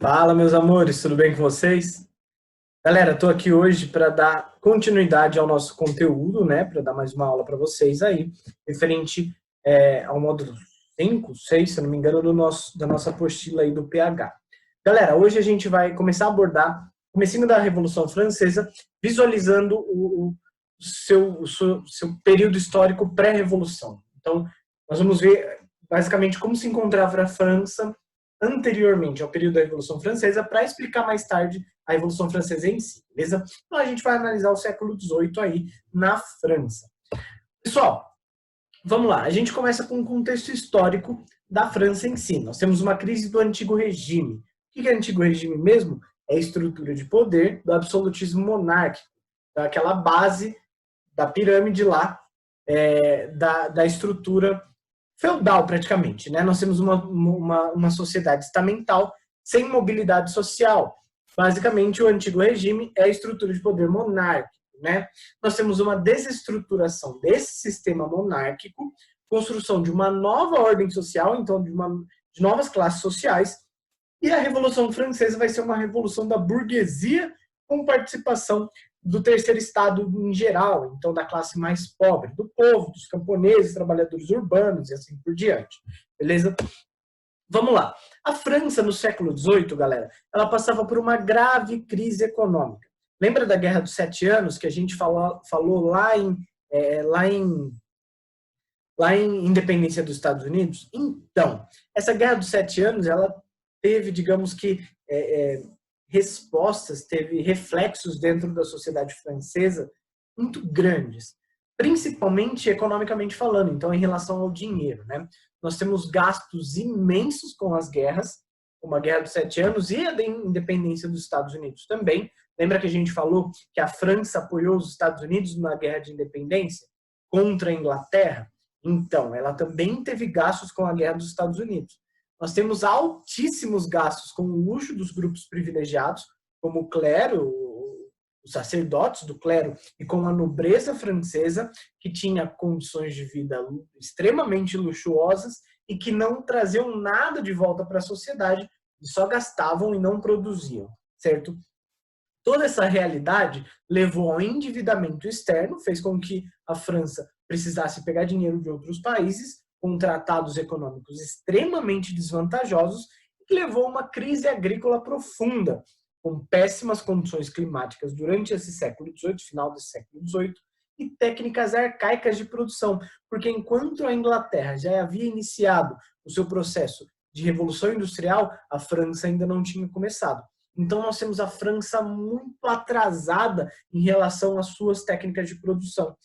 Fala, meus amores, tudo bem com vocês? Galera, estou aqui hoje para dar continuidade ao nosso conteúdo, né? Para dar mais uma aula para vocês aí, referente ao módulo 5, 6, se eu não me engano, da nossa apostila aí do PH. Galera, hoje a gente vai começar a abordar o comecinho da Revolução Francesa, visualizando o seu período histórico pré-revolução. Então, nós vamos ver basicamente como se encontrava a França anteriormente ao período da Revolução Francesa, para explicar mais tarde a Revolução Francesa em si, beleza? Então a gente vai analisar o século XVIII aí na França. Pessoal, vamos lá. A gente começa com um contexto histórico da França em si. Nós temos uma crise do Antigo Regime. O que é Antigo Regime mesmo? É a estrutura de poder do absolutismo monárquico, daquela base da pirâmide lá, da estrutura feudal praticamente, né? Nós temos uma sociedade estamental sem mobilidade social. Basicamente, o antigo regime é a estrutura de poder monárquico, né? Nós temos uma desestruturação desse sistema monárquico, construção de uma nova ordem social, então de novas classes sociais, e a Revolução Francesa vai ser uma revolução da burguesia com participação do terceiro estado em geral, então da classe mais pobre, do povo, dos camponeses, trabalhadores urbanos e assim por diante. Beleza? Vamos lá. A França, no século XVIII, galera, ela passava por uma grave crise econômica. Lembra da Guerra dos Sete Anos, que a gente falou lá em Independência dos Estados Unidos? Então, essa Guerra dos Sete Anos, ela teve, digamos que, respostas, teve reflexos dentro da sociedade francesa muito grandes, principalmente economicamente falando, então em relação ao dinheiro, né? Nós temos gastos imensos com as guerras, como a Guerra dos Sete Anos e a da independência dos Estados Unidos também. Lembra que a gente falou que a França apoiou os Estados Unidos na Guerra de Independência contra a Inglaterra? Então, ela também teve gastos com a Guerra dos Estados Unidos. Nós temos altíssimos gastos com o luxo dos grupos privilegiados, como o clero, os sacerdotes do clero, e com a nobreza francesa, que tinha condições de vida extremamente luxuosas e que não traziam nada de volta para a sociedade, e só gastavam e não produziam, certo? Toda essa realidade levou ao endividamento externo, fez com que a França precisasse pegar dinheiro de outros países, com tratados econômicos extremamente desvantajosos, e que levou a uma crise agrícola profunda, com péssimas condições climáticas durante esse século XVIII, final desse século XVIII, e técnicas arcaicas de produção, porque enquanto a Inglaterra já havia iniciado o seu processo de revolução industrial, a França ainda não tinha começado. Então nós temos a França muito atrasada em relação às suas técnicas de produção.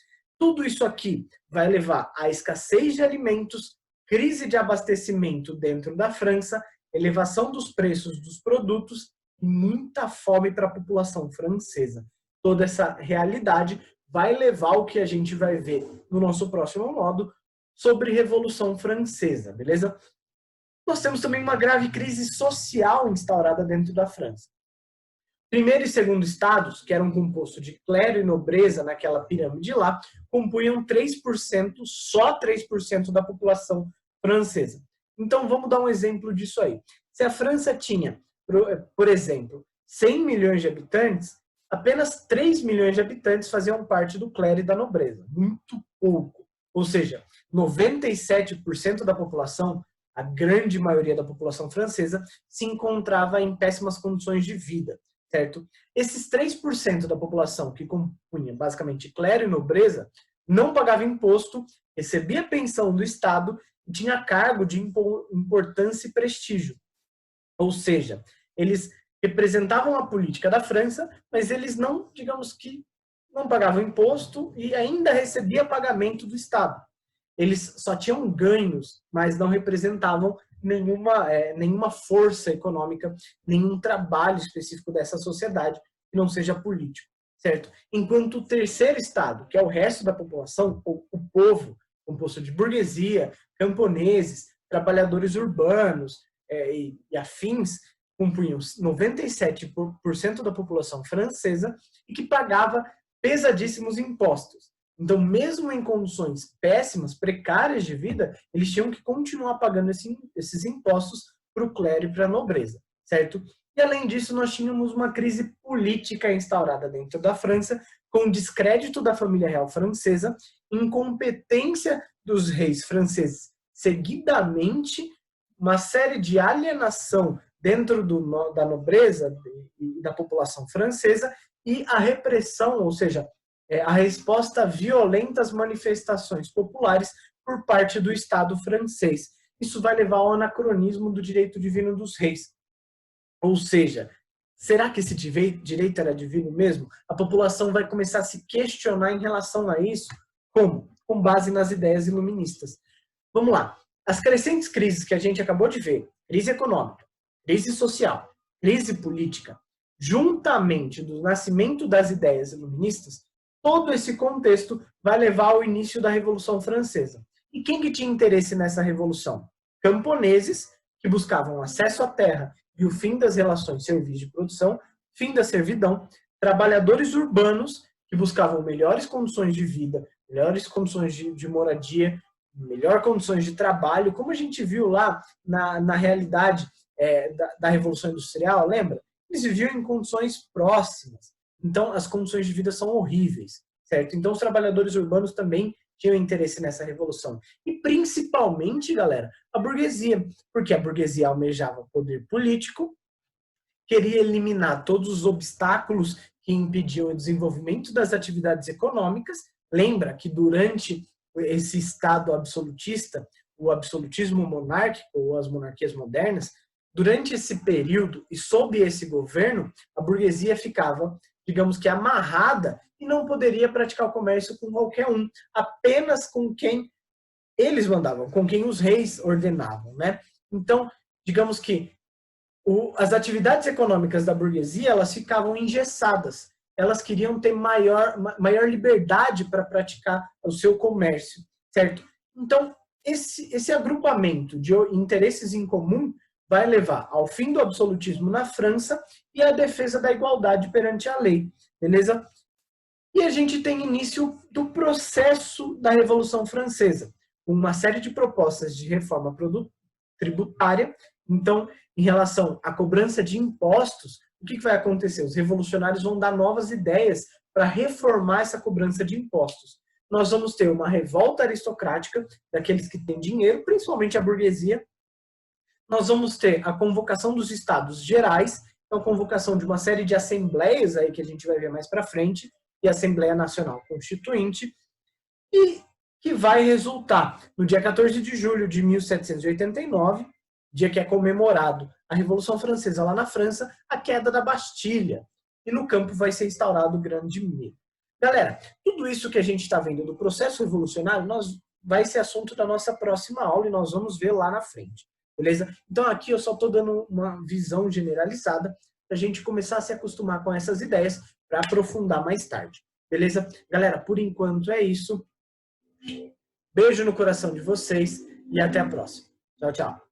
Tudo isso aqui vai levar à escassez de alimentos, crise de abastecimento dentro da França, elevação dos preços dos produtos e muita fome para a população francesa. Toda essa realidade vai levar ao que a gente vai ver no nosso próximo módulo sobre Revolução Francesa, beleza? Nós temos também uma grave crise social instaurada dentro da França. Primeiro e segundo estados, que eram compostos de clero e nobreza naquela pirâmide lá, compunham 3%, só 3% da população francesa. Então, vamos dar um exemplo disso aí. Se a França tinha, por exemplo, 100 milhões de habitantes, apenas 3 milhões de habitantes faziam parte do clero e da nobreza. Muito pouco. Ou seja, 97% da população, a grande maioria da população francesa, se encontrava em péssimas condições de vida. Certo? Esses 3% da população que compunha basicamente clero e nobreza não pagava imposto, recebia pensão do Estado e tinha cargo de importância e prestígio. Ou seja, eles representavam a política da França, mas eles não, digamos que, não pagavam imposto e ainda recebia pagamento do Estado. Eles só tinham ganhos, mas não representavam nenhuma força econômica, nenhum trabalho específico dessa sociedade que não seja político, certo? Enquanto o terceiro estado, que é o resto da população, ou o povo, composto de burguesia, camponeses, trabalhadores urbanos e afins, compunham 97% da população francesa e que pagava pesadíssimos impostos. Então, mesmo em condições péssimas, precárias de vida, eles tinham que continuar pagando esses impostos para o clero e para a nobreza, certo? E além disso, nós tínhamos uma crise política instaurada dentro da França, com descrédito da família real francesa, incompetência dos reis franceses, seguidamente uma série de alienação dentro da nobreza e da população francesa e a repressão, ou seja, a resposta violenta às manifestações populares por parte do Estado francês. Isso vai levar ao anacronismo do direito divino dos reis. Ou seja, será que esse direito era divino mesmo? A população vai começar a se questionar em relação a isso. Como? Com base nas ideias iluministas. Vamos lá. As crescentes crises que a gente acabou de ver, crise econômica, crise social, crise política, juntamente do nascimento das ideias iluministas, todo esse contexto vai levar ao início da Revolução Francesa. E quem que tinha interesse nessa revolução? Camponeses, que buscavam acesso à terra e o fim das relações servis de produção, fim da servidão, trabalhadores urbanos, que buscavam melhores condições de vida, melhores condições de moradia, melhores condições de trabalho, como a gente viu lá na realidade da Revolução Industrial, lembra? Eles viviam em condições próximas. Então, as condições de vida são horríveis, certo? Então, os trabalhadores urbanos também tinham interesse nessa revolução. E, principalmente, galera, a burguesia. Porque a burguesia almejava poder político, queria eliminar todos os obstáculos que impediam o desenvolvimento das atividades econômicas. Lembra que durante esse Estado absolutista, o absolutismo monárquico, ou as monarquias modernas, durante esse período e sob esse governo, a burguesia ficava, digamos que, amarrada e não poderia praticar o comércio com qualquer um, apenas com quem eles mandavam, com quem os reis ordenavam, né? Então, digamos que as atividades econômicas da burguesia, elas ficavam engessadas. Elas queriam ter maior liberdade para praticar o seu comércio, certo? Então, esse agrupamento de interesses em comum vai levar ao fim do absolutismo na França e à defesa da igualdade perante a lei, beleza? E a gente tem início do processo da Revolução Francesa, uma série de propostas de reforma tributária. Então, em relação à cobrança de impostos, o que vai acontecer? Os revolucionários vão dar novas ideias para reformar essa cobrança de impostos. Nós vamos ter uma revolta aristocrática daqueles que têm dinheiro, principalmente a burguesia. Nós vamos ter a convocação dos estados gerais, a convocação de uma série de assembleias aí que a gente vai ver mais para frente, e a Assembleia Nacional Constituinte, e que vai resultar no dia 14 de julho de 1789, dia que é comemorado a Revolução Francesa lá na França, a queda da Bastilha. E no campo vai ser instaurado o Grande Medo. Galera, tudo isso que a gente está vendo do processo revolucionário vai ser assunto da nossa próxima aula e nós vamos ver lá na frente. Beleza? Então aqui eu só estou dando uma visão generalizada para a gente começar a se acostumar com essas ideias para aprofundar mais tarde. Beleza? Galera, por enquanto é isso. Beijo no coração de vocês e até a próxima. Tchau, tchau.